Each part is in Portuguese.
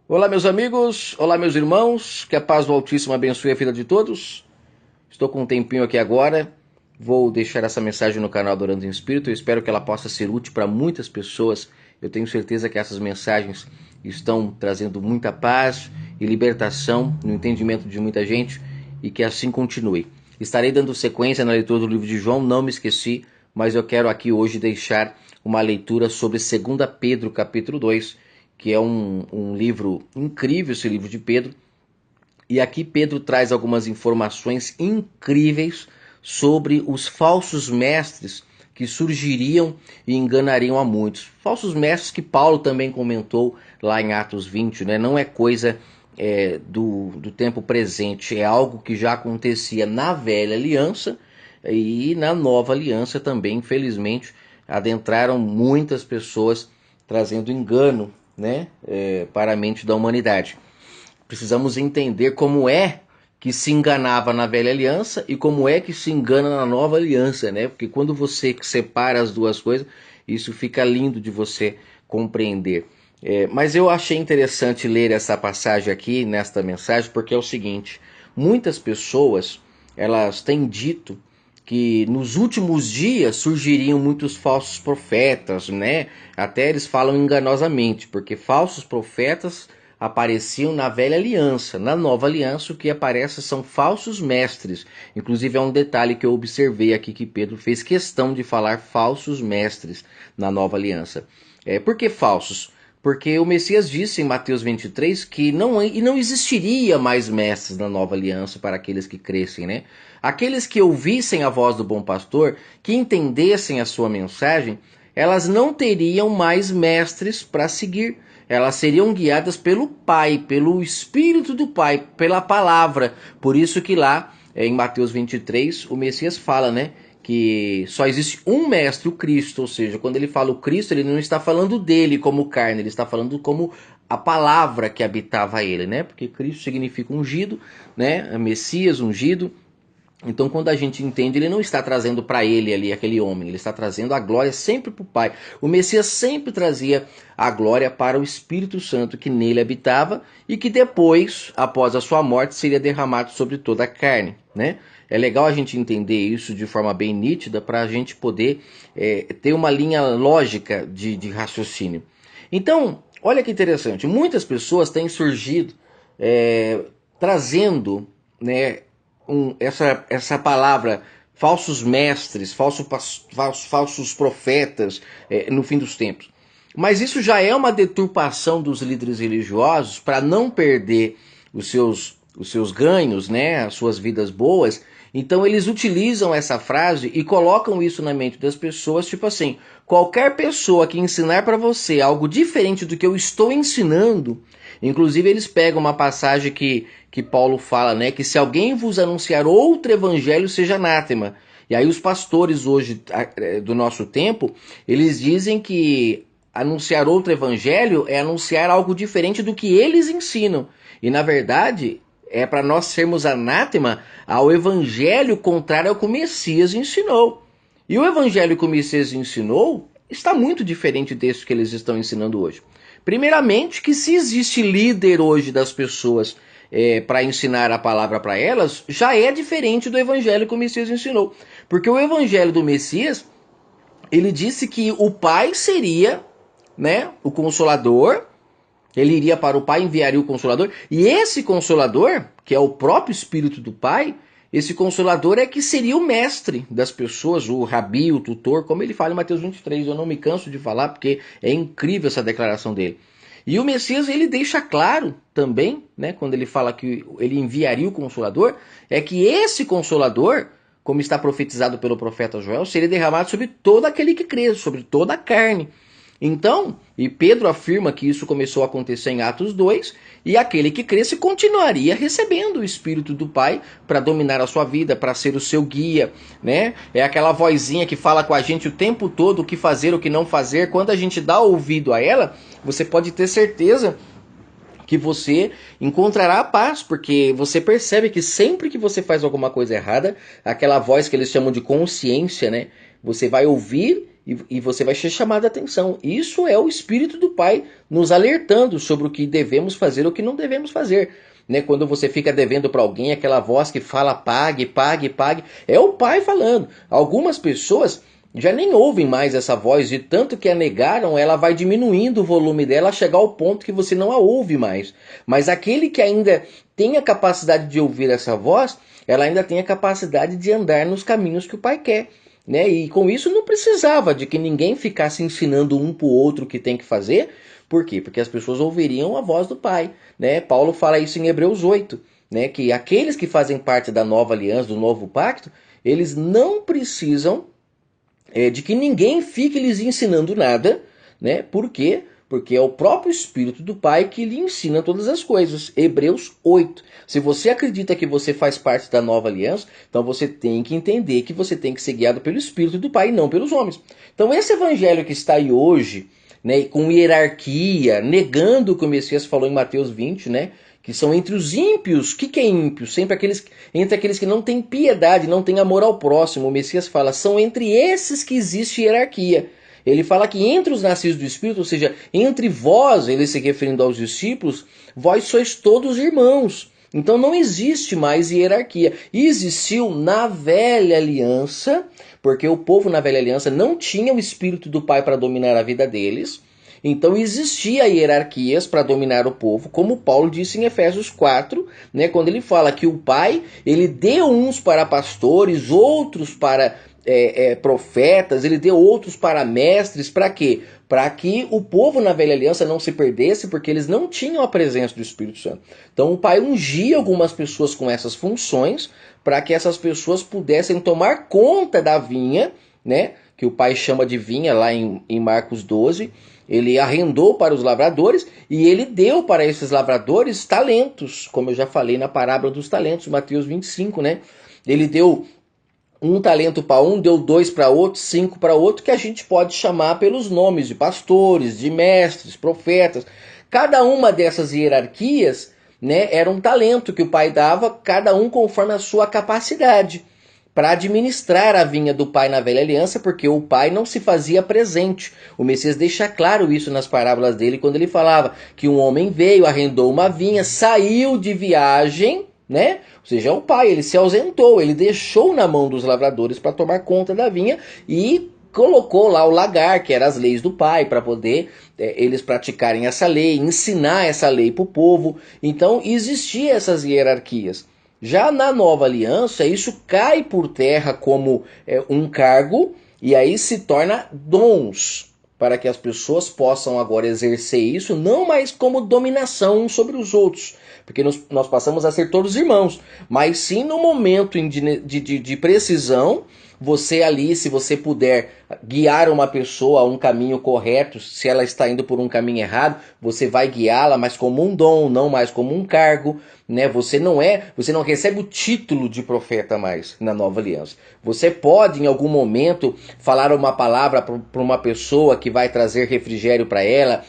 Olá, meus amigos, olá, meus irmãos, que a paz do Altíssimo abençoe a vida de todos. Estou com um tempinho aqui agora, vou deixar essa mensagem no canal Adorando em Espírito. Eu espero que ela possa ser útil para muitas pessoas. Eu tenho certeza que essas mensagens estão trazendo muita paz e libertação no entendimento de muita gente e que assim continue. Estarei dando sequência na leitura do livro de João, não me esqueci, mas eu quero aqui hoje deixar uma leitura sobre 2 Pedro, capítulo 2, que é um livro incrível, esse livro de Pedro. E aqui Pedro traz algumas informações incríveis sobre os falsos mestres que surgiriam e enganariam a muitos. Falsos mestres que Paulo também comentou lá em Atos 20, né? Não é coisa do tempo presente, é algo que já acontecia na velha aliança e na nova aliança também, infelizmente, adentraram muitas pessoas trazendo engano, né, para a mente da humanidade. Precisamos entender como é que se enganava na velha aliança e como é que se engana na nova aliança, né? Porque quando você separa as duas coisas, isso fica lindo de você compreender. Mas eu achei interessante ler essa passagem aqui, nesta mensagem, porque é o seguinte: muitas pessoas elas têm dito que nos últimos dias surgiriam muitos falsos profetas, né? Até eles falam enganosamente, porque falsos profetas apareciam na velha aliança. Na nova aliança, o que aparece são falsos mestres. Inclusive, é um detalhe que eu observei aqui que Pedro fez questão de falar falsos mestres na nova aliança. Por que falsos? Porque o Messias disse em Mateus 23 que não existiria mais mestres na nova aliança para aqueles que crescem, né? Aqueles que ouvissem a voz do bom pastor, que entendessem a sua mensagem, elas não teriam mais mestres para seguir. Elas seriam guiadas pelo Pai, pelo Espírito do Pai, pela palavra. Por isso que lá em Mateus 23 o Messias fala, né, que só existe um mestre, o Cristo. Ou seja, quando ele fala o Cristo, ele não está falando dele como carne, ele está falando como a palavra que habitava ele, né? Porque Cristo significa ungido, né? Messias, ungido. Então, quando a gente entende, ele não está trazendo para ele ali aquele homem, ele está trazendo a glória sempre para o Pai. O Messias sempre trazia a glória para o Espírito Santo que nele habitava e que depois, após a sua morte, seria derramado sobre toda a carne, né? É legal a gente entender isso de forma bem nítida para a gente poder ter uma linha lógica de raciocínio. Então, olha que interessante, muitas pessoas têm surgido trazendo, né, essa palavra falsos mestres, falsos profetas no fim dos tempos. Mas isso já é uma deturpação dos líderes religiosos para não perder os seus ganhos, né, as suas vidas boas. Então eles utilizam essa frase e colocam isso na mente das pessoas, tipo assim: qualquer pessoa que ensinar para você algo diferente do que eu estou ensinando. Inclusive eles pegam uma passagem que Paulo fala, né, que se alguém vos anunciar outro evangelho, seja anátema. E aí os pastores hoje do nosso tempo, eles dizem que anunciar outro evangelho é anunciar algo diferente do que eles ensinam. E na verdade é para nós sermos anátema ao evangelho contrário ao que o Messias ensinou. E o evangelho que o Messias ensinou está muito diferente desse que eles estão ensinando hoje. Primeiramente, que se existe líder hoje das pessoas para ensinar a palavra para elas, já é diferente do evangelho que o Messias ensinou. Porque o evangelho do Messias, ele disse que o Pai seria, né, o Consolador. Ele iria para o Pai, enviaria o Consolador. E esse Consolador, que é o próprio Espírito do Pai, esse Consolador é que seria o mestre das pessoas, o rabi, o tutor, como ele fala em Mateus 23. Eu não me canso de falar porque é incrível essa declaração dele. E o Messias, ele deixa claro também, né, quando ele fala que ele enviaria o Consolador, é que esse Consolador, como está profetizado pelo profeta Joel, seria derramado sobre todo aquele que crê, sobre toda a carne. Então, e Pedro afirma que isso começou a acontecer em Atos 2, e aquele que cresce continuaria recebendo o Espírito do Pai para dominar a sua vida, para ser o seu guia, né? É aquela vozinha que fala com a gente o tempo todo o que fazer, o que não fazer. Quando a gente dá ouvido a ela, você pode ter certeza que você encontrará a paz, porque você percebe que sempre que você faz alguma coisa errada, aquela voz que eles chamam de consciência, né? Você vai ouvir e você vai ser chamado a atenção. Isso é o Espírito do Pai nos alertando sobre o que devemos fazer ou o que não devemos fazer. Né? Quando você fica devendo para alguém, aquela voz que fala pague, pague, pague, é o Pai falando. Algumas pessoas já nem ouvem mais essa voz, de tanto que a negaram, ela vai diminuindo o volume dela a chegar ao ponto que você não a ouve mais. Mas aquele que ainda tem a capacidade de ouvir essa voz, ela ainda tem a capacidade de andar nos caminhos que o Pai quer. Né? E com isso não precisava de que ninguém ficasse ensinando um para o outro o que tem que fazer. Por quê? Porque as pessoas ouviriam a voz do Pai. Né? Paulo fala isso em Hebreus 8, né? Que aqueles que fazem parte da nova aliança, do novo pacto, eles não precisam de que ninguém fique lhes ensinando nada. Né? Por quê? Porque é o próprio Espírito do Pai que lhe ensina todas as coisas. Hebreus 8. Se você acredita que você faz parte da nova aliança, então você tem que entender que você tem que ser guiado pelo Espírito do Pai e não pelos homens. Então esse evangelho que está aí hoje, né, com hierarquia, negando o que o Messias falou em Mateus 20, né, que são entre os ímpios. O que é ímpio? Sempre entre aqueles que não têm piedade, não têm amor ao próximo. O Messias fala, são entre esses que existe hierarquia. Ele fala que entre os nascidos do Espírito, ou seja, entre vós, ele se referindo aos discípulos, vós sois todos irmãos. Então não existe mais hierarquia. Existiu na velha aliança, porque o povo na velha aliança não tinha o Espírito do Pai para dominar a vida deles. Então existia hierarquias para dominar o povo, como Paulo disse em Efésios 4, né, quando ele fala que o Pai ele deu uns para pastores, outros para profetas, ele deu outros para mestres, para quê? Para que o povo na velha aliança não se perdesse, porque eles não tinham a presença do Espírito Santo. Então o Pai ungia algumas pessoas com essas funções, para que essas pessoas pudessem tomar conta da vinha, né? Que o Pai chama de vinha lá em Marcos 12, ele arrendou para os lavradores e ele deu para esses lavradores talentos, como eu já falei na parábola dos talentos, Mateus 25, né? Ele deu um talento para um, deu 2 para outro, 5 para outro, que a gente pode chamar pelos nomes de pastores, de mestres, profetas. Cada uma dessas hierarquias, né, era um talento que o Pai dava, cada um conforme a sua capacidade, para administrar a vinha do Pai na velha aliança, porque o Pai não se fazia presente. O Messias deixa claro isso nas parábolas dele, quando ele falava que um homem veio, arrendou uma vinha, saiu de viagem, né? Ou seja, o Pai, ele se ausentou, ele deixou na mão dos lavradores para tomar conta da vinha e colocou lá o lagar, que eram as leis do Pai, para poder eles praticarem essa lei, ensinar essa lei para o povo. Então existiam essas hierarquias. Já na nova aliança, isso cai por terra como um cargo e aí se torna dons, para que as pessoas possam agora exercer isso, não mais como dominação uns sobre os outros, porque nós passamos a ser todos irmãos, mas sim no momento de precisão, você ali, se você puder guiar uma pessoa a um caminho correto, se ela está indo por um caminho errado, você vai guiá-la, mas como um dom, não mais como um cargo, né? Você não recebe o título de profeta mais na nova aliança. Você pode em algum momento falar uma palavra para uma pessoa que vai trazer refrigério para ela,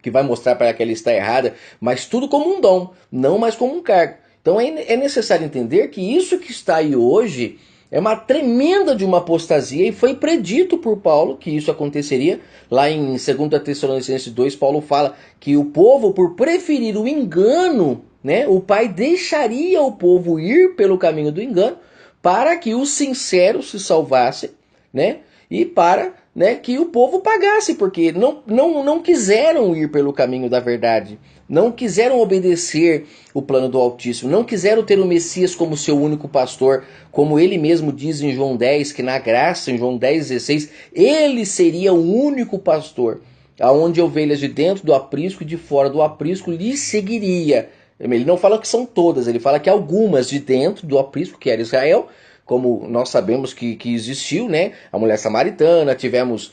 que vai mostrar para ela que ela está errada, mas tudo como um dom, não mais como um cargo. Então é necessário entender que isso que está aí hoje é uma tremenda de uma apostasia e foi predito por Paulo que isso aconteceria. Lá em 2 Tessalonicenses 2, Paulo fala que o povo, por preferir o engano, né, o Pai deixaria o povo ir pelo caminho do engano para que os sinceros se salvassem, né, e para, né, que o povo pagasse, porque não quiseram ir pelo caminho da verdade, não quiseram obedecer o plano do Altíssimo, não quiseram ter o Messias como seu único pastor, como ele mesmo diz em João 10, que na graça, em João 10,16, ele seria o único pastor, aonde ovelhas de dentro do aprisco e de fora do aprisco lhe seguiria. Ele não fala que são todas, ele fala que algumas de dentro do aprisco, que era Israel, como nós sabemos que existiu, né? A mulher samaritana, tivemos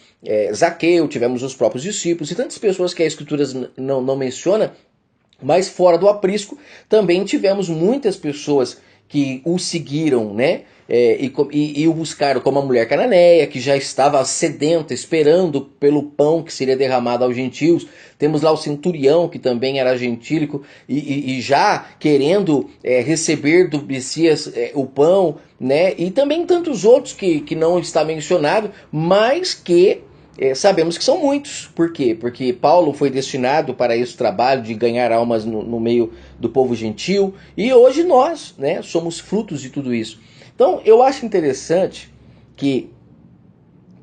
Zaqueu, tivemos os próprios discípulos e tantas pessoas que a Escritura não menciona, mas fora do aprisco também tivemos muitas pessoas que o seguiram, né? e o buscaram como a mulher cananeia, que já estava sedenta, esperando pelo pão que seria derramado aos gentios. Temos lá o centurião, que também era gentílico, e já querendo receber do Messias o pão, né? E também tantos outros que não está mencionado, mas que sabemos que são muitos. Por quê? Porque Paulo foi destinado para esse trabalho de ganhar almas no meio do povo gentil, e hoje nós, né, somos frutos de tudo isso. Então eu acho interessante que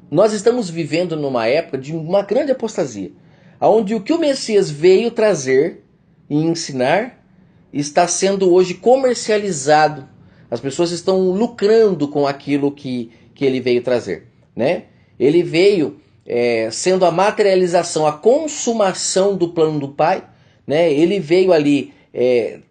nós estamos vivendo numa época de uma grande apostasia, onde o que o Messias veio trazer e ensinar está sendo hoje comercializado. As pessoas estão lucrando com aquilo que ele veio trazer, né? Ele veio sendo a materialização, a consumação do plano do Pai, né? Ele veio ali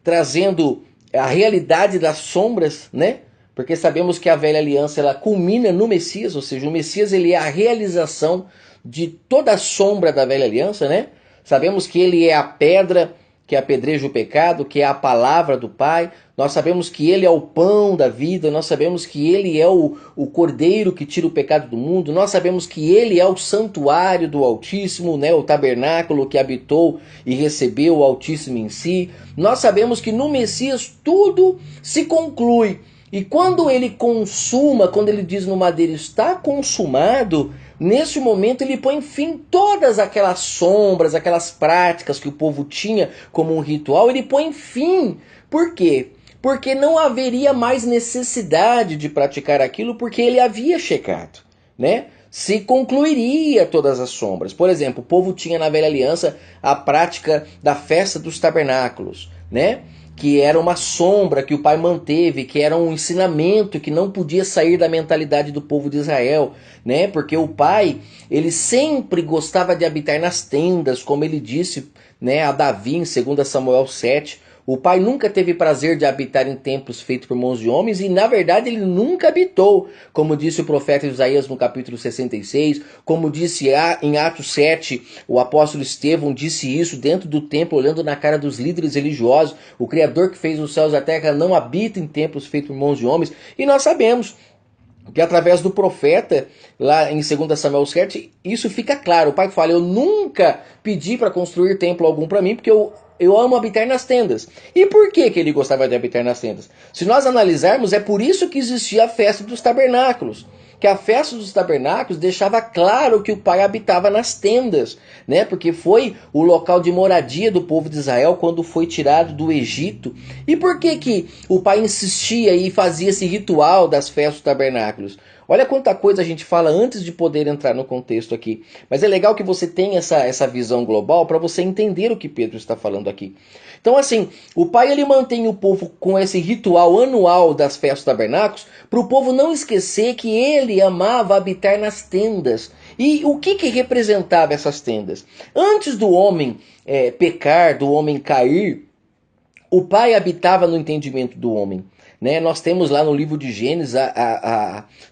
trazendo a realidade das sombras, né? Porque sabemos que a velha aliança ela culmina no Messias, ou seja, o Messias ele é a realização de toda a sombra da velha aliança, né? Sabemos que ele é a pedra que apedreja o pecado, que é a palavra do Pai. Nós sabemos que ele é o pão da vida, nós sabemos que ele é o cordeiro que tira o pecado do mundo, nós sabemos que ele é o santuário do Altíssimo, né? O tabernáculo que habitou e recebeu o Altíssimo em si. Nós sabemos que no Messias tudo se conclui. E quando ele consuma, quando ele diz no madeiro está consumado, nesse momento ele põe fim todas aquelas sombras, aquelas práticas que o povo tinha como um ritual, ele põe fim. Por quê? Porque não haveria mais necessidade de praticar aquilo, porque ele havia checado, né? Se concluiria todas as sombras. Por exemplo, o povo tinha na velha aliança a prática da festa dos tabernáculos, né? Que era uma sombra que o Pai manteve, que era um ensinamento que não podia sair da mentalidade do povo de Israel, né? Porque o Pai, ele sempre gostava de habitar nas tendas, como ele disse, né, a Davi em 2 Samuel 7. O Pai nunca teve prazer de habitar em templos feitos por mãos de homens e, na verdade, ele nunca habitou, como disse o profeta Isaías no capítulo 66, como disse em Atos 7, o apóstolo Estevão disse isso dentro do templo, olhando na cara dos líderes religiosos. O Criador que fez os céus e a terra não habita em templos feitos por mãos de homens. E nós sabemos que através do profeta, lá em 2 Samuel 7, isso fica claro. O Pai fala, eu nunca pedi para construir templo algum para mim, porque eu amo habitar nas tendas. E por que ele gostava de habitar nas tendas? Se nós analisarmos, é por isso que existia a festa dos tabernáculos. Que a festa dos tabernáculos deixava claro que o Pai habitava nas tendas, né? Porque foi o local de moradia do povo de Israel quando foi tirado do Egito. E por que o Pai insistia e fazia esse ritual das festas dos tabernáculos? Olha quanta coisa a gente fala antes de poder entrar no contexto aqui. Mas é legal que você tenha essa visão global para você entender o que Pedro está falando aqui. Então assim, o Pai ele mantém o povo com esse ritual anual das festas dos tabernáculos para o povo não esquecer que ele amava habitar nas tendas. E o que representava essas tendas? Antes do homem pecar, do homem cair, o Pai habitava no entendimento do homem. Né? Nós temos lá no livro de Gênesis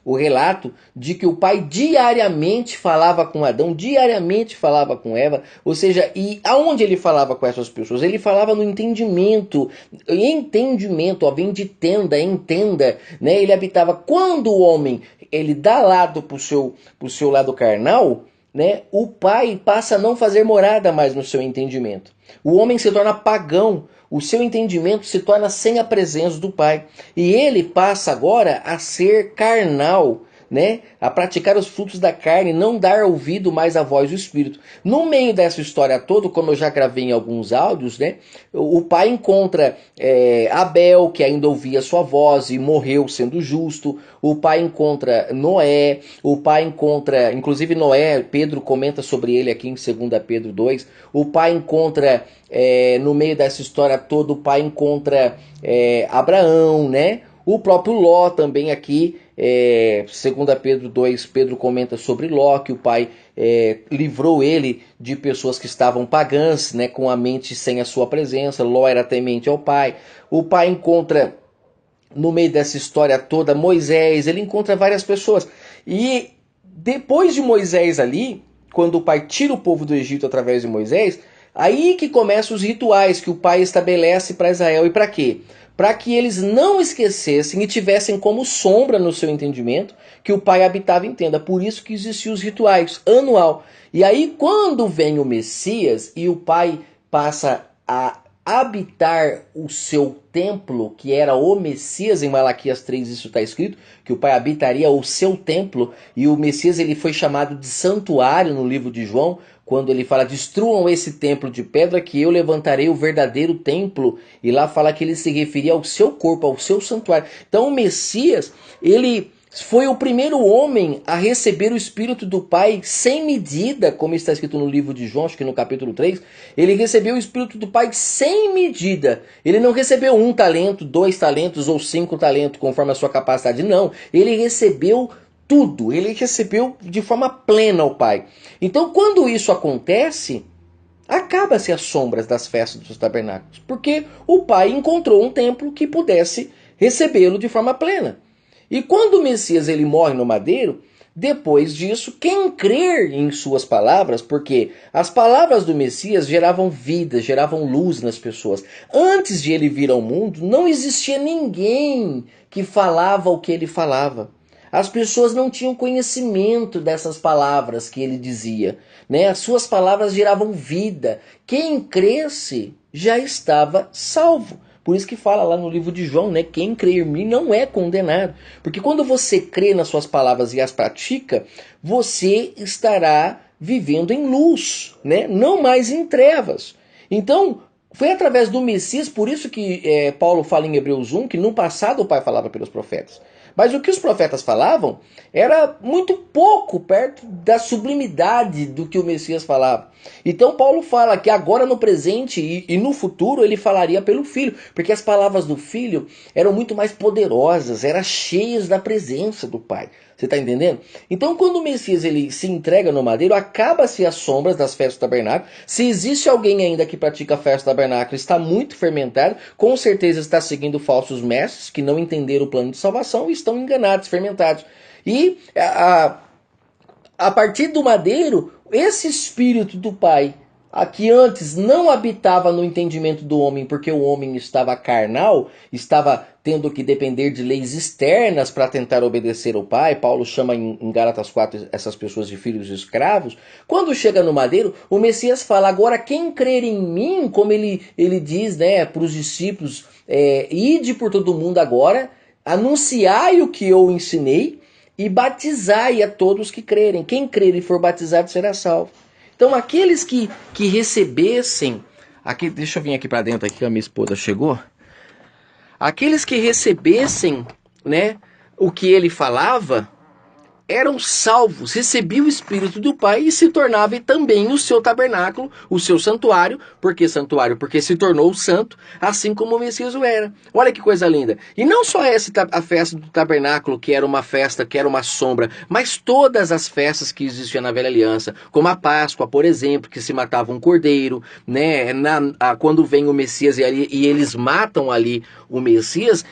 o relato de que o Pai diariamente falava com Adão, diariamente falava com Eva, ou seja, e aonde ele falava com essas pessoas? Ele falava no entendimento, vem de tenda, entenda, né? Ele habitava. Quando o homem ele dá lado pro seu lado carnal, né? O Pai passa a não fazer morada mais no seu entendimento. O homem se torna pagão. O seu entendimento se torna sem a presença do Pai. E ele passa agora a ser carnal, né? A praticar os frutos da carne, não dar ouvido mais à voz do Espírito. No meio dessa história toda, como eu já gravei em alguns áudios, né? O Pai encontra Abel, que ainda ouvia sua voz e morreu sendo justo. O Pai encontra Noé. O Pai encontra, inclusive Noé, Pedro comenta sobre ele aqui em 2 Pedro 2. O Pai encontra, no meio dessa história toda, o Pai encontra Abraão, né? O próprio Ló também aqui, 2 Pedro 2, Pedro comenta sobre Ló, que o Pai livrou ele de pessoas que estavam pagãs, né, com a mente sem a sua presença. Ló era temente ao Pai. O Pai encontra, no meio dessa história toda, Moisés, ele encontra várias pessoas. E depois de Moisés ali, quando o Pai tira o povo do Egito através de Moisés, Aí que começam os rituais que o pai estabelece para Israel. E para quê? Para que eles não esquecessem e tivessem como sombra no seu entendimento que o pai habitava em tenda. Por isso que existiam os rituais anual. E aí quando vem o Messias e o pai passa a habitar o seu templo, que era o Messias, em Malaquias 3 isso está escrito, que o pai habitaria o seu templo, e o Messias ele foi chamado de santuário no livro de João, quando ele fala, destruam esse templo de pedra que eu levantarei o verdadeiro templo, e lá fala que ele se referia ao seu corpo, ao seu santuário. Então o Messias, ele foi o primeiro homem a receber o Espírito do Pai sem medida, como está escrito no livro de João, acho que no capítulo 3. Ele recebeu o Espírito do Pai sem medida. Ele não recebeu 1 talento, 2 talentos ou 5 talentos, conforme a sua capacidade. Não, ele recebeu tudo. Ele recebeu de forma plena o Pai. Então, quando isso acontece, acaba-se as sombras das festas dos tabernáculos. Porque o Pai encontrou um templo que pudesse recebê-lo de forma plena. E quando o Messias ele morre no madeiro, depois disso, quem crer em suas palavras, porque as palavras do Messias geravam vida, geravam luz nas pessoas. Antes de ele vir ao mundo, não existia ninguém que falava o que ele falava. As pessoas não tinham conhecimento dessas palavras que ele dizia, né? As suas palavras geravam vida. Quem cresce já estava salvo. Por isso que fala lá no livro de João, né? Quem crê em mim não é condenado. Porque quando você crê nas suas palavras e as pratica, você estará vivendo em luz, né? Não mais em trevas. Então, foi através do Messias, por isso que Paulo fala em Hebreus 1, que no passado o Pai falava pelos profetas. Mas o que os profetas falavam era muito pouco perto da sublimidade do que o Messias falava. Então Paulo fala que agora no presente e no futuro ele falaria pelo Filho, porque as palavras do Filho eram muito mais poderosas, eram cheias da presença do Pai. Você está entendendo? Então quando o Messias ele se entrega no madeiro, acaba-se as sombras das festas do tabernáculo. Se existe alguém ainda que pratica a festa do tabernáculo, está muito fermentado, com certeza está seguindo falsos mestres que não entenderam o plano de salvação e estão enganados, fermentados. E a partir do madeiro, esse Espírito do Pai, que antes não habitava no entendimento do homem, porque o homem estava carnal, estava tendo que depender de leis externas para tentar obedecer ao Pai. Paulo chama em Gálatas 4 essas pessoas de filhos escravos. Quando chega no madeiro, o Messias fala, agora quem crer em mim, como ele diz, né, para os discípulos, ide por todo mundo agora, anunciai o que eu ensinei, e batizai a todos que crerem. Quem crer e for batizado será salvo. Então aqueles que recebessem... Aqui, deixa eu vir aqui para dentro aqui que a minha esposa chegou. Aqueles que recebessem, né, o que ele falava, eram salvos, recebiam o Espírito do Pai e se tornava também o seu tabernáculo, o seu santuário. Por que santuário? Porque se tornou santo, assim como o Messias o era. Olha que coisa linda. E não só a festa do tabernáculo, que era uma festa, que era uma sombra, mas todas as festas que existiam na Velha Aliança, como a Páscoa, por exemplo, que se matava um cordeiro, né? Quando vem o Messias e eles matam ali o Messias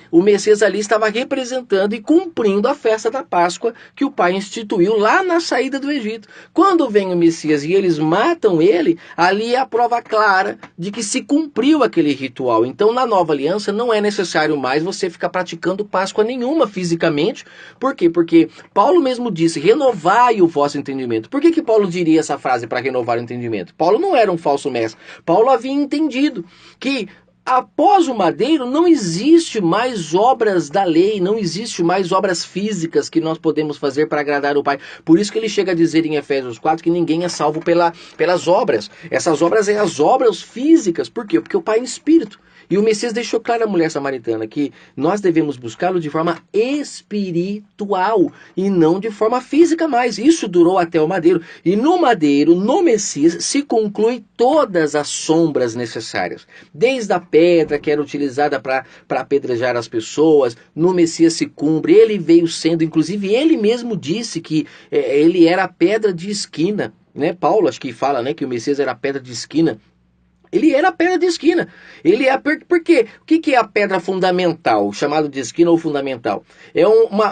ali estava representando e cumprindo a festa da Páscoa que o Pai instituiu lá na saída do Egito. Quando vem o Messias e eles matam ele, ali é a prova clara de que se cumpriu aquele ritual. Então, na nova aliança, não é necessário mais você ficar praticando Páscoa nenhuma fisicamente. Por quê? Porque Paulo mesmo disse, renovai o vosso entendimento. Por que Paulo diria essa frase para renovar o entendimento? Paulo não era um falso mestre. Paulo havia entendido que após o madeiro não existe mais obras da lei, não existe mais obras físicas que nós podemos fazer para agradar o Pai. Por isso que ele chega a dizer em Efésios 4 que ninguém é salvo pelas obras. Essas obras são as obras físicas. Por quê? Porque o Pai é espírito. E o Messias deixou claro à mulher samaritana que nós devemos buscá-lo de forma espiritual e não de forma física mais. Isso durou até o madeiro. E no madeiro, no Messias, se conclui todas as sombras necessárias. Desde a pedra que era utilizada para apedrejar as pessoas, no Messias se cumpre. Ele veio sendo, inclusive ele mesmo disse que ele era a pedra de esquina. Né? Paulo acho que fala, né, que o Messias era a pedra de esquina. Ele era a pedra de esquina. Ele é por quê? O que é a pedra fundamental, chamado de esquina ou fundamental?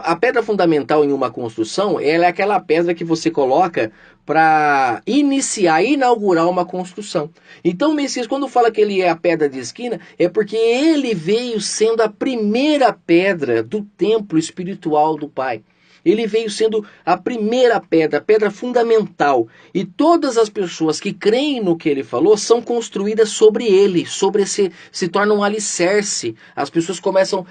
A pedra fundamental em uma construção, ela é aquela pedra que você coloca para inaugurar uma construção. Então o Messias, quando fala que ele é a pedra de esquina, é porque ele veio sendo a primeira pedra do templo espiritual do Pai. Ele veio sendo a primeira pedra, a pedra fundamental. E todas as pessoas que creem no que ele falou são construídas sobre ele, se tornam um alicerce. As pessoas começam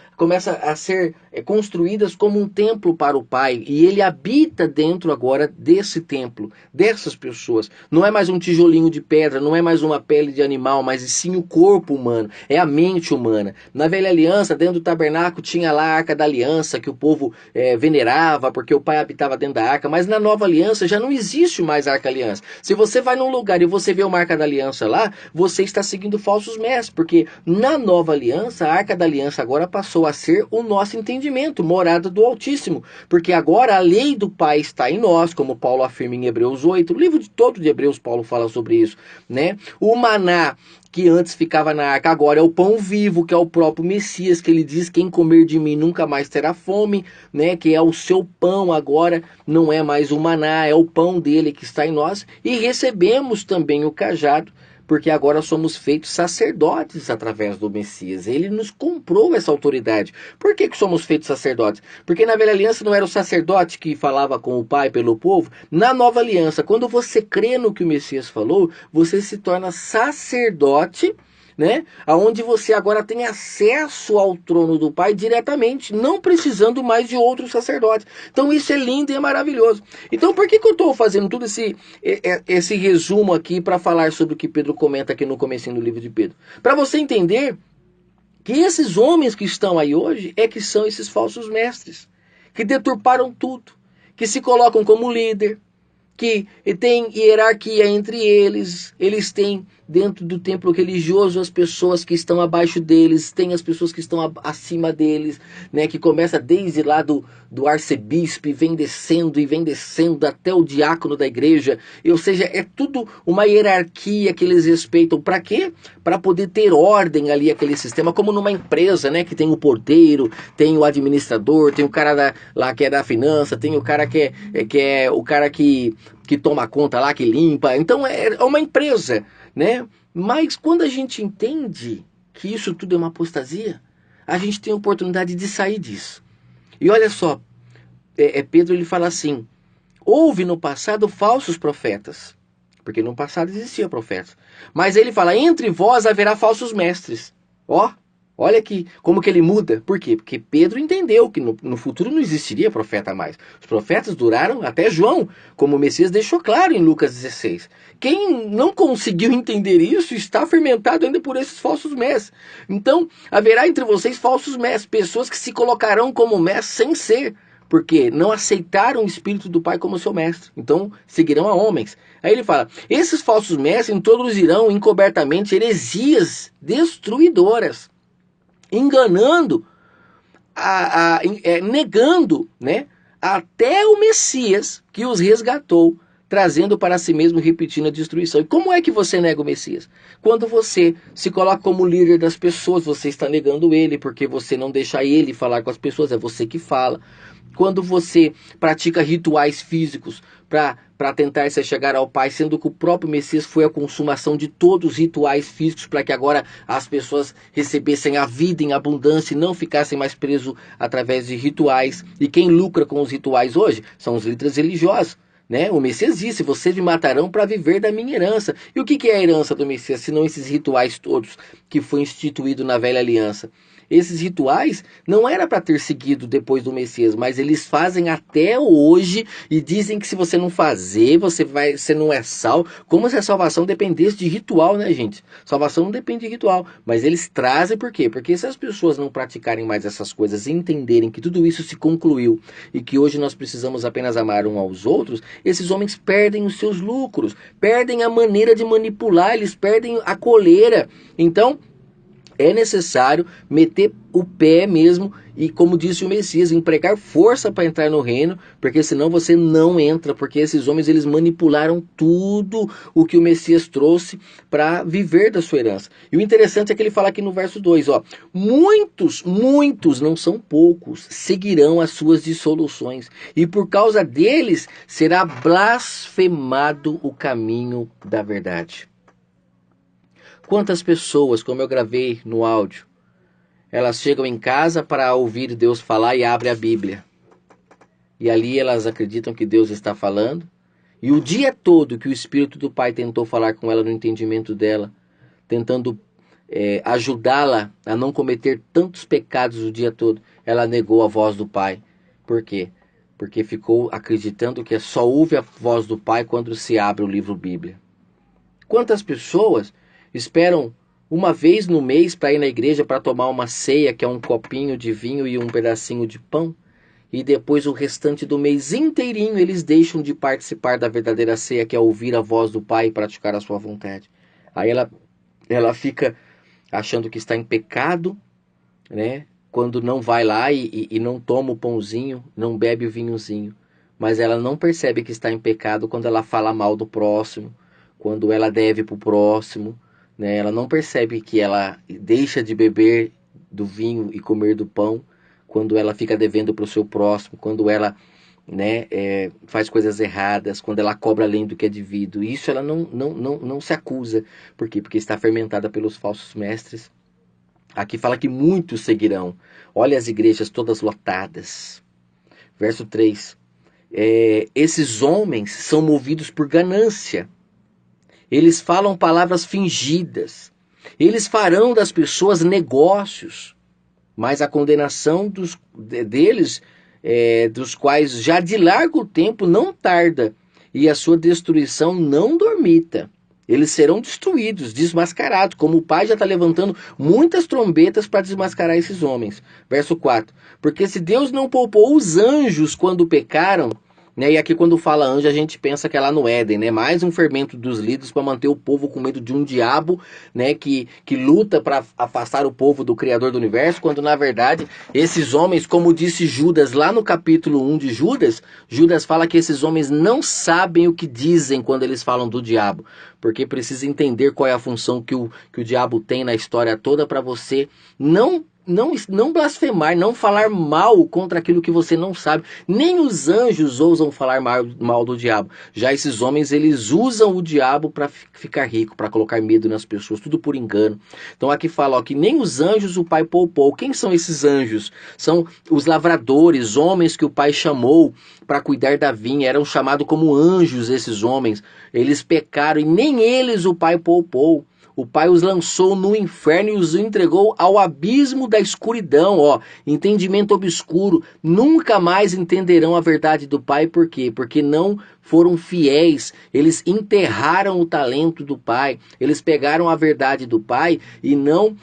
a ser construídas como um templo para o Pai. E ele habita dentro agora desse templo, dessas pessoas. Não é mais um tijolinho de pedra, não é mais uma pele de animal, mas sim o corpo humano, é a mente humana. Na velha aliança, dentro do tabernáculo, tinha lá a Arca da Aliança, que o povo venerava, porque o Pai habitava dentro da arca, mas na nova aliança já não existe mais a Arca da Aliança. Se você vai num lugar e você vê uma Arca da Aliança lá, você está seguindo falsos mestres, porque na nova aliança, a Arca da Aliança agora passou a ser o nosso entendimento, morada do Altíssimo, porque agora a lei do Pai está em nós, como Paulo afirma em Hebreus 8, o livro todo de Hebreus Paulo fala sobre isso, né? O maná que antes ficava na arca, agora é o pão vivo, que é o próprio Messias, que ele diz, quem comer de mim nunca mais terá fome, né? Que é o seu pão agora, não é mais o maná, é o pão dele que está em nós, e recebemos também o cajado, porque agora somos feitos sacerdotes através do Messias. Ele nos comprou essa autoridade. Por que somos feitos sacerdotes? Porque na velha aliança não era o sacerdote que falava com o Pai pelo povo. Na nova aliança, quando você crê no que o Messias falou, você se torna sacerdote, né? Onde você agora tem acesso ao trono do Pai diretamente, não precisando mais de outros sacerdotes. Então isso é lindo e é maravilhoso. Então por que eu estou fazendo todo esse resumo aqui para falar sobre o que Pedro comenta aqui no comecinho do livro de Pedro? Para você entender que esses homens que estão aí hoje que são esses falsos mestres, que deturparam tudo, que se colocam como líder, que tem hierarquia entre eles, eles têm dentro do templo religioso as pessoas que estão abaixo deles, tem as pessoas que estão acima deles, né, que começa desde lá do arcebispo e vem descendo até o diácono da igreja, ou seja, é tudo uma hierarquia que eles respeitam. Para quê? Para poder ter ordem ali aquele sistema, como numa empresa, né, que tem o porteiro, tem o administrador, tem o cara lá que é da finança, tem o cara que é o cara que toma conta lá, que limpa. Então é uma empresa, né? Mas quando a gente entende que isso tudo é uma apostasia, a gente tem a oportunidade de sair disso. E olha só, Pedro ele fala assim, houve no passado falsos profetas, porque no passado existiam profetas, mas ele fala, entre vós haverá falsos mestres. Olha aqui como que ele muda. Por quê? Porque Pedro entendeu que no futuro não existiria profeta mais. Os profetas duraram até João, como o Messias deixou claro em Lucas 16. Quem não conseguiu entender isso está fermentado ainda por esses falsos mestres. Então, haverá entre vocês falsos mestres, pessoas que se colocarão como mestres sem ser, porque não aceitaram o Espírito do Pai como seu mestre. Então, seguirão a homens. Aí ele fala, esses falsos mestres introduzirão encobertamente heresias destruidoras, enganando, negando, né, até o Messias que os resgatou, trazendo para si mesmo, repetindo a destruição. E como é que você nega o Messias? Quando você se coloca como líder das pessoas, você está negando ele, porque você não deixa ele falar com as pessoas, é você que fala. Quando você pratica rituais físicos para tentar se chegar ao Pai, sendo que o próprio Messias foi a consumação de todos os rituais físicos para que agora as pessoas recebessem a vida em abundância e não ficassem mais presos através de rituais. E quem lucra com os rituais hoje são os líderes religiosos, né? O Messias disse, vocês me matarão para viver da minha herança. E o que é a herança do Messias, senão esses rituais todos que foi instituído na velha aliança? Esses rituais não era para ter seguido depois do Messias, mas eles fazem até hoje e dizem que se você não fazer, você não é salvo. Como se a salvação dependesse de ritual, né, gente? Salvação não depende de ritual, mas eles trazem por quê? Porque se as pessoas não praticarem mais essas coisas e entenderem que tudo isso se concluiu e que hoje nós precisamos apenas amar uns aos outros, esses homens perdem os seus lucros, perdem a maneira de manipular, eles perdem a coleira. Então, é necessário meter o pé mesmo e, como disse o Messias, empregar força para entrar no reino, porque senão você não entra, porque esses homens eles manipularam tudo o que o Messias trouxe para viver da sua herança. E o interessante é que ele fala aqui no verso 2, ó, muitos, não são poucos, seguirão as suas dissoluções, e por causa deles será blasfemado o caminho da verdade. Quantas pessoas, como eu gravei no áudio, elas chegam em casa para ouvir Deus falar e abrem a Bíblia. E ali elas acreditam que Deus está falando. E o dia todo que o Espírito do Pai tentou falar com ela no entendimento dela, tentando ajudá-la a não cometer tantos pecados o dia todo, ela negou a voz do Pai. Por quê? Porque ficou acreditando que só ouve a voz do Pai quando se abre o livro Bíblia. Quantas pessoas esperam uma vez no mês para ir na igreja para tomar uma ceia, que é um copinho de vinho e um pedacinho de pão, e depois o restante do mês inteirinho eles deixam de participar da verdadeira ceia, que é ouvir a voz do Pai e praticar a sua vontade. Aí ela fica achando que está em pecado, né? Quando não vai lá e não toma o pãozinho, não bebe o vinhozinho. Mas ela não percebe que está em pecado quando ela fala mal do próximo, quando ela deve para o próximo, né? Ela não percebe que ela deixa de beber do vinho e comer do pão quando ela fica devendo para o seu próximo, quando ela, né, faz coisas erradas, quando ela cobra além do que é devido. Isso ela não se acusa. Por quê? Porque está fermentada pelos falsos mestres. Aqui fala que muitos seguirão. Olha as igrejas todas lotadas. Verso 3. Esses homens são movidos por ganância. Eles falam palavras fingidas. Eles farão das pessoas negócios. Mas a condenação deles, dos quais já de largo tempo não tarda, e a sua destruição não dormita. Eles serão destruídos, desmascarados, como o Pai já está levantando muitas trombetas para desmascarar esses homens. Verso 4. Porque se Deus não poupou os anjos quando pecaram, né, e aqui quando fala anjo a gente pensa que é lá no Éden, né, mais um fermento dos líderes para manter o povo com medo de um diabo, né, que luta para afastar o povo do Criador do Universo, quando na verdade esses homens, como disse Judas lá no capítulo 1 de Judas, Judas fala que esses homens não sabem o que dizem quando eles falam do diabo, porque precisa entender qual é a função que o diabo tem na história toda para você não blasfemar, não falar mal contra aquilo que você não sabe. Nem os anjos ousam falar mal do diabo. Já esses homens, eles usam o diabo para ficar rico, para colocar medo nas pessoas, tudo por engano. Então aqui fala que nem os anjos o Pai poupou. Quem são esses anjos? São os lavradores, homens que o Pai chamou para cuidar da vinha. Eram chamados como anjos esses homens. Eles pecaram e nem eles o Pai poupou. O Pai os lançou no inferno e os entregou ao abismo da escuridão, entendimento obscuro. Nunca mais entenderão a verdade do Pai, por quê? Porque não foram fiéis, eles enterraram o talento do Pai, eles pegaram a verdade do Pai e não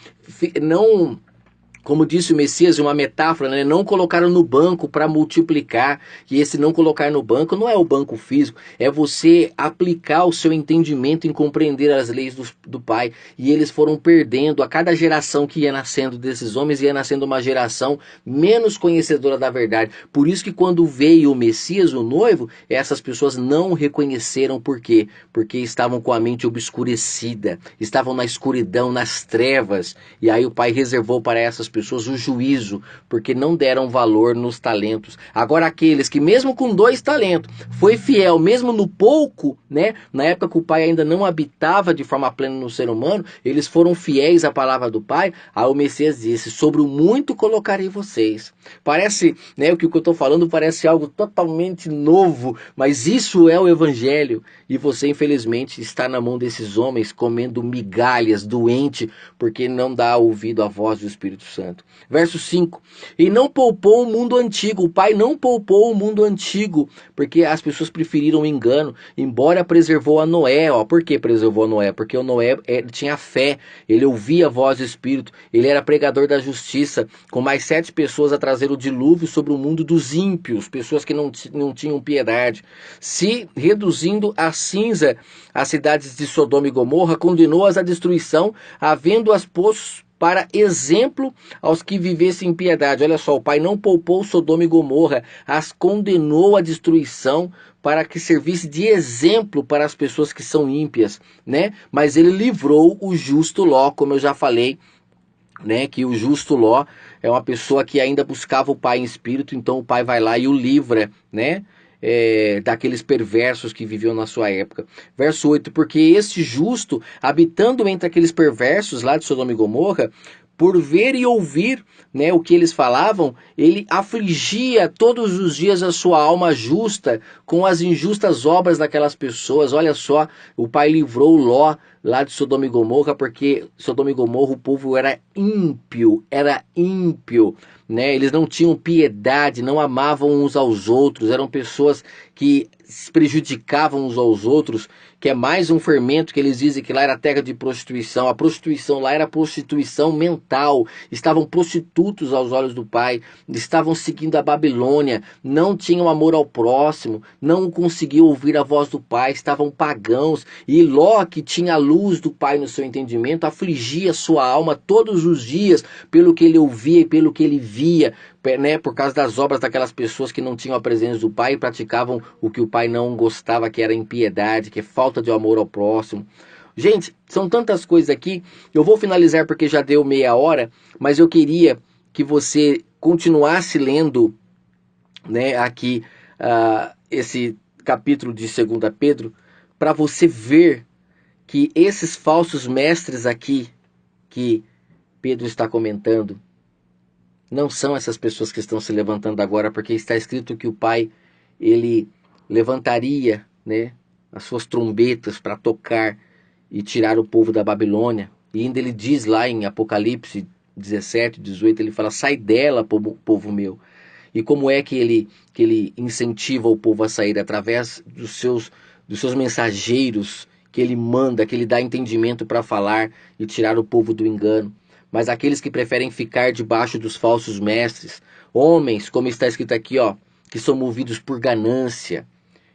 como disse o Messias, uma metáfora, né? Não colocaram no banco para multiplicar. E esse não colocar no banco não é o banco físico, é você aplicar o seu entendimento em compreender as leis do Pai. E eles foram perdendo, a cada geração que ia nascendo desses homens, ia nascendo uma geração menos conhecedora da verdade. Por isso que quando veio o Messias, o noivo, essas pessoas não reconheceram. Por quê? Porque estavam com a mente obscurecida, estavam na escuridão, nas trevas. E aí o Pai reservou para essas pessoas o juízo, porque não deram valor nos talentos. Agora aqueles que mesmo com 2 talentos, foi fiel, mesmo no pouco, né? Na época que o Pai ainda não habitava de forma plena no ser humano, eles foram fiéis à palavra do Pai. Aí o Messias disse, sobre o muito colocarei vocês. Parece, né, o que eu estou falando parece algo totalmente novo, mas isso é o Evangelho. E você infelizmente está na mão desses homens comendo migalhas, doente, porque não dá ouvido à voz do Espírito Santo. Verso 5. E não poupou o mundo antigo. O Pai não poupou o mundo antigo, porque as pessoas preferiram o engano, embora preservou a Noé. Por que preservou a Noé? Porque o Noé tinha fé, ele ouvia a voz do Espírito, ele era pregador da justiça, com mais 7 pessoas a trazer o dilúvio sobre o mundo dos ímpios, pessoas que não tinham piedade. Se reduzindo a cinza as cidades de Sodoma e Gomorra, condenou-as à destruição, havendo-as para exemplo aos que vivessem em piedade. Olha só, o Pai não poupou Sodoma e Gomorra, as condenou à destruição para que servisse de exemplo para as pessoas que são ímpias, né? Mas ele livrou o justo Ló, como eu já falei, né? Que o justo Ló é uma pessoa que ainda buscava o Pai em espírito, então o Pai vai lá e o livra, né? Daqueles perversos que viviam na sua época. Verso 8, porque este justo, habitando entre aqueles perversos lá de Sodoma e Gomorra, por ver e ouvir, né, o que eles falavam, ele afligia todos os dias a sua alma justa com as injustas obras daquelas pessoas. Olha só, o Pai livrou Ló lá de Sodoma e Gomorra, porque Sodoma e Gomorra o povo era ímpio, né? Eles não tinham piedade, não amavam uns aos outros, eram pessoas que se prejudicavam uns aos outros, que é mais um fermento que eles dizem que lá era terra de prostituição. A prostituição lá era prostituição mental, estavam prostitutos aos olhos do Pai, estavam seguindo a Babilônia, não tinham amor ao próximo, não conseguiam ouvir a voz do Pai, estavam pagãos. E Ló, que tinha a luz do Pai no seu entendimento, afligia sua alma todos os dias pelo que ele ouvia e pelo que ele via, né, por causa das obras daquelas pessoas que não tinham a presença do Pai e praticavam o que o Pai não gostava, que era impiedade, que é falta de amor ao próximo. Gente, são tantas coisas aqui. Eu vou finalizar porque já deu meia hora, mas eu queria que você continuasse lendo, né, aqui esse capítulo de 2 Pedro, para você ver que esses falsos mestres aqui que Pedro está comentando não são essas pessoas que estão se levantando agora, porque está escrito que o Pai, ele levantaria, né, as suas trombetas para tocar e tirar o povo da Babilônia. E ainda ele diz lá em Apocalipse 17, 18, ele fala: sai dela, povo meu. E como é que ele incentiva o povo a sair? Através dos seus mensageiros, que ele manda, que ele dá entendimento para falar e tirar o povo do engano. Mas aqueles que preferem ficar debaixo dos falsos mestres, homens, como está escrito aqui, ó, que são movidos por ganância,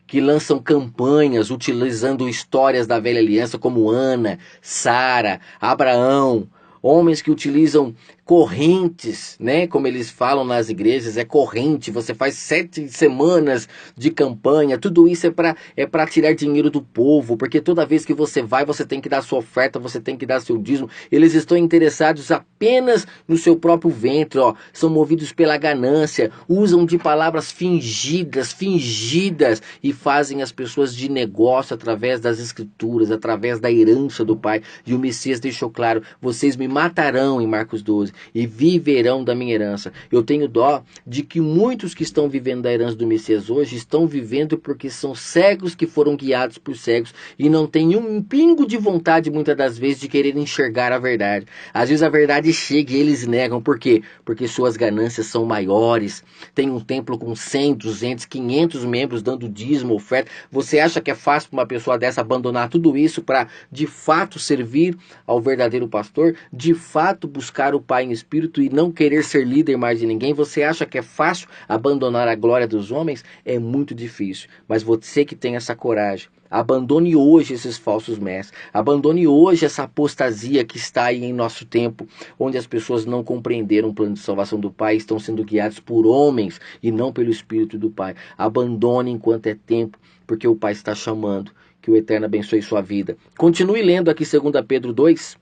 que lançam campanhas utilizando histórias da velha aliança como Ana, Sara, Abraão, homens que utilizam correntes, né? Como eles falam nas igrejas, é corrente, você faz 7 semanas de campanha, tudo isso é para tirar dinheiro do povo, porque toda vez que você vai, você tem que dar sua oferta, você tem que dar seu dízimo. Eles estão interessados apenas no seu próprio ventre, ó, são movidos pela ganância, usam de palavras fingidas e fazem as pessoas de negócio através das escrituras, através da herança do Pai. E o Messias deixou claro: vocês me matarão, em Marcos 12, e viverão da minha herança. Eu tenho dó de que muitos que estão vivendo da herança do Messias hoje estão vivendo porque são cegos que foram guiados por cegos e não têm um pingo de vontade, muitas das vezes, de querer enxergar a verdade. Às vezes a verdade chega e eles negam. Por quê? Porque suas ganâncias são maiores. Tem um templo com 100, 200, 500 membros dando dízimo, oferta. Você acha que é fácil para uma pessoa dessa abandonar tudo isso para de fato servir ao verdadeiro pastor? De fato buscar o Pai em espírito e não querer ser líder mais de ninguém? Você acha que é fácil abandonar a glória dos homens? É muito difícil. Mas você que tem essa coragem, abandone hoje esses falsos mestres. Abandone hoje essa apostasia que está aí em nosso tempo, onde as pessoas não compreenderam o plano de salvação do Pai, estão sendo guiados por homens e não pelo Espírito do Pai. Abandone enquanto é tempo, porque o Pai está chamando. Que o Eterno abençoe sua vida. Continue lendo aqui 2 Pedro 2,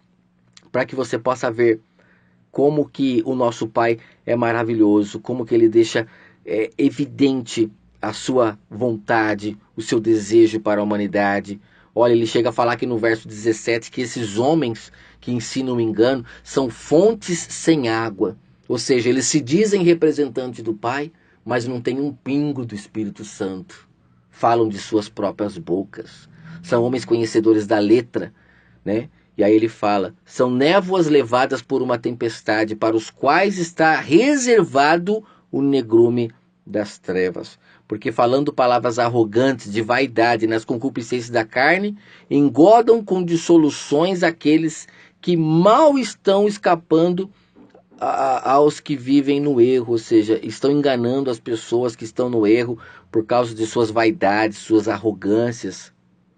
para que você possa ver como que o nosso Pai é maravilhoso, como que ele deixa evidente a sua vontade, o seu desejo para a humanidade. Olha, ele chega a falar aqui no verso 17 que esses homens que ensinam o engano são fontes sem água. Ou seja, eles se dizem representantes do Pai, mas não tem um pingo do Espírito Santo. Falam de suas próprias bocas. São homens conhecedores da letra, né? E aí ele fala: são névoas levadas por uma tempestade, para os quais está reservado o negrume das trevas. Porque falando palavras arrogantes de vaidade nas concupiscências da carne, engodam com dissoluções aqueles que mal estão escapando aos que vivem no erro, ou seja, estão enganando as pessoas que estão no erro por causa de suas vaidades, suas arrogâncias,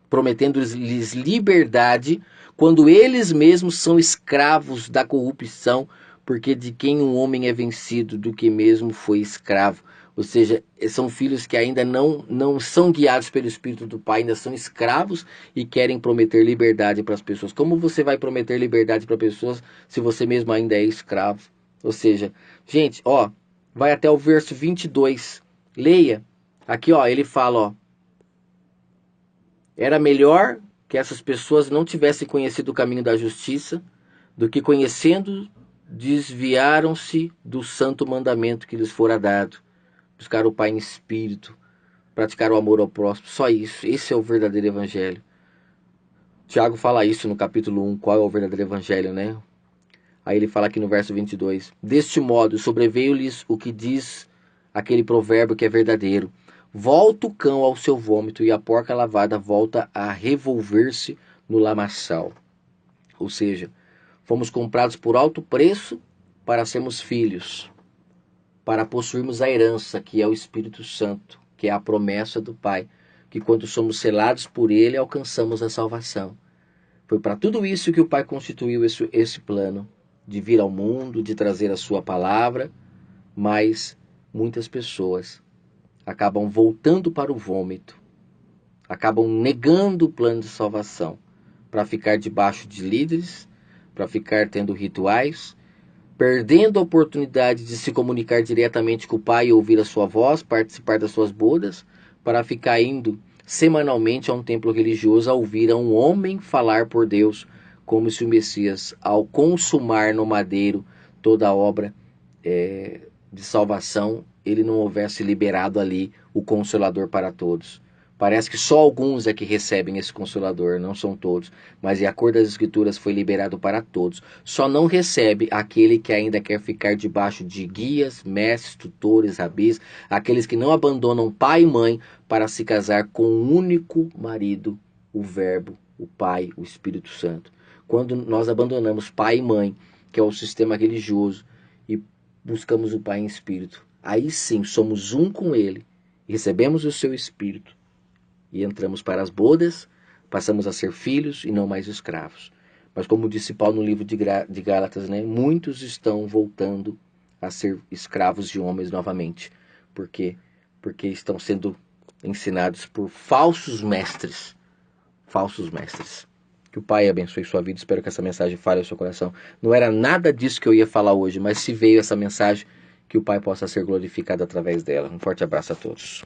prometendo-lhes liberdade quando eles mesmos são escravos da corrupção, porque de quem um homem é vencido, do que mesmo foi escravo. Ou seja, são filhos que ainda não são guiados pelo Espírito do Pai, ainda são escravos e querem prometer liberdade para as pessoas. Como você vai prometer liberdade para pessoas se você mesmo ainda é escravo? Ou seja, gente, ó, vai até o verso 22. Leia. Aqui, ó, ele fala, ó, era melhor que essas pessoas não tivessem conhecido o caminho da justiça, do que conhecendo, desviaram-se do santo mandamento que lhes fora dado. Buscar o Pai em espírito, praticar o amor ao próximo, só isso. Esse é o verdadeiro evangelho. Tiago fala isso no capítulo 1, qual é o verdadeiro evangelho, né? Aí ele fala aqui no verso 22. Deste modo, sobreveio-lhes o que diz aquele provérbio que é verdadeiro. Volta o cão ao seu vômito e a porca lavada volta a revolver-se no lamaçal. Ou seja, fomos comprados por alto preço para sermos filhos, para possuirmos a herança, que é o Espírito Santo, que é a promessa do Pai, que quando somos selados por Ele, alcançamos a salvação. Foi para tudo isso que o Pai constituiu esse plano, de vir ao mundo, de trazer a sua palavra, mas muitas pessoas acabam voltando para o vômito, acabam negando o plano de salvação, para ficar debaixo de líderes, para ficar tendo rituais, perdendo a oportunidade de se comunicar diretamente com o Pai e ouvir a sua voz, participar das suas bodas, para ficar indo semanalmente a um templo religioso a ouvir a um homem falar por Deus, como se o Messias, ao consumar no madeiro toda a obra de salvação, ele não houvesse liberado ali o Consolador para todos. Parece que só alguns é que recebem esse Consolador, não são todos, mas de acordo às Escrituras foi liberado para todos. Só não recebe aquele que ainda quer ficar debaixo de guias, mestres, tutores, rabis, aqueles que não abandonam pai e mãe para se casar com um único marido, o Verbo, o Pai, o Espírito Santo. Quando nós abandonamos pai e mãe, que é o sistema religioso, e buscamos o Pai em Espírito, aí sim somos um com Ele, recebemos o seu Espírito, e entramos para as bodas, passamos a ser filhos e não mais escravos. Mas como disse Paulo no livro de Gálatas, né, muitos estão voltando a ser escravos de homens novamente. Por quê? Porque estão sendo ensinados por falsos mestres. Falsos mestres. Que o Pai abençoe sua vida. Espero que essa mensagem fale ao seu coração. Não era nada disso que eu ia falar hoje, mas se veio essa mensagem, que o Pai possa ser glorificado através dela. Um forte abraço a todos.